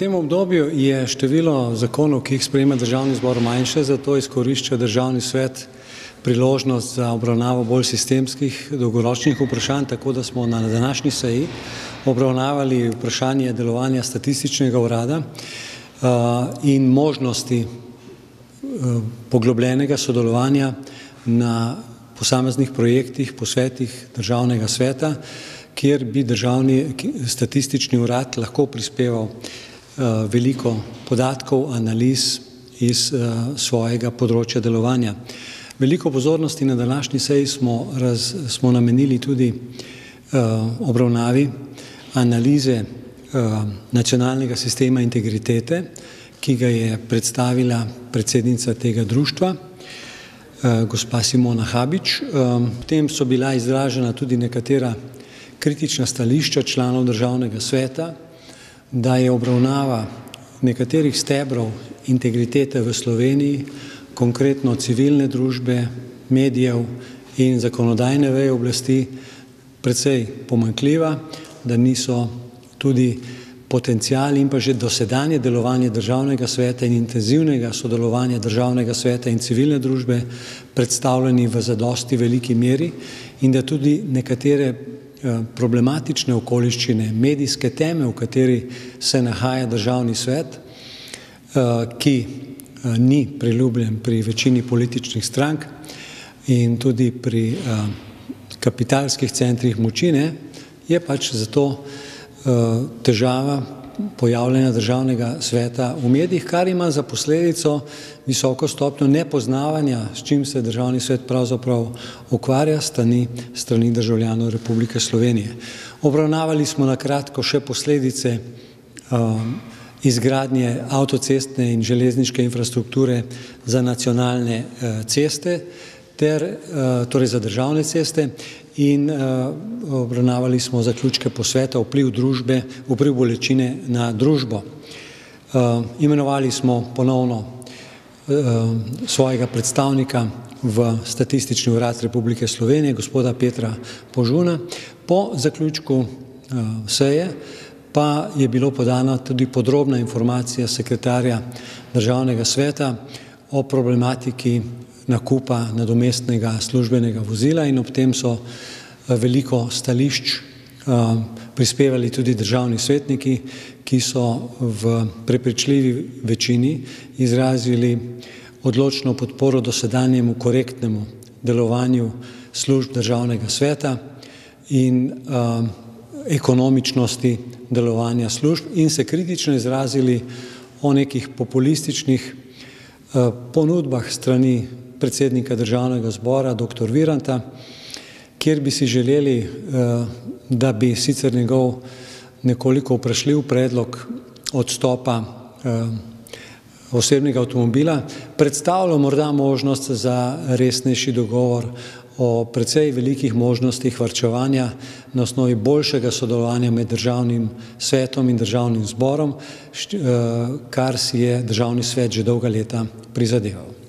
tem obdobju je število zakonov, ki jih sprejema Državni zbor, manjše, zato izkorišča Državni svet priložnost za obravnavo bolj sistemskih, dolgoročnih vprašanj, tako da smo na današnji seji obravnavali vprašanje delovanja statističnega urada in možnosti poglobljenega sodelovanja na posameznih projektih, posvetih Državnega sveta, kjer bi Državni statistični urad lahko prispeval veliko podatkov, analiz iz svojega področja delovanja. Veliko pozornosti na današnji seji smo namenili tudi obravnavi analize nacionalnega sistema integritete, ki ga je predstavila predsednica tega društva, gospa Simona Habič. V tem so bila izražena tudi nekatera kritična stališča članov Državnega sveta, da je obravnava nekaterih stebrov integritete v Sloveniji, konkretno civilne družbe, medijev in zakonodajne veje oblasti, precej pomanjkljiva, da niso tudi potencial in pa že dosedanje delovanje Državnega sveta in intenzivnega sodelovanja Državnega sveta in civilne družbe predstavljeni v zadosti veliki meri in da tudi nekatere problematične okoliščine, medijske teme, v kateri se nahaja Državni svet, ki ni priljubljen pri večini političnih strank in tudi pri kapitalskih centrih moči, je pač zato težava pojavljanja Državnega sveta v medijih, kar ima za posledico visoko stopnjo nepoznavanja, s čim se Državni svet pravzaprav ukvarja strani državljanov Republike Slovenije. Obravnavali smo na kratko še posledice izgradnje avtocestne in železniške infrastrukture za nacionalne ceste, torej za državne ceste, in obravnavali smo zaključke posveta vpliv družbe, vpliv bolečine na družbo. Imenovali smo ponovno svojega predstavnika v Statistični urad Republike Slovenije, gospoda Petra Požuna. Po zaključku seje pa je bilo podana tudi podrobna informacija sekretarja Državnega sveta o problematiki nakupa nadomestnega službenega vozila in ob tem so veliko stališč prispevali tudi državni svetniki, ki so v prepričljivi večini izrazili odločno podporo dosedanjemu korektnemu delovanju služb Državnega sveta in ekonomičnosti delovanja služb in se kritično izrazili o nekih populističnih ponudbah strani predsednika Državnega zbora, dr. Viranta, kjer bi si želeli, da bi sicer njegov nekoliko vprašljiv predlog odstopa osebnega avtomobila predstavljal morda možnost za resnejši dogovor o precej velikih možnostih varčevanja na osnovi boljšega sodelovanja med Državnim svetom in Državnim zborom, kar si je Državni svet že dolga leta prizadeval.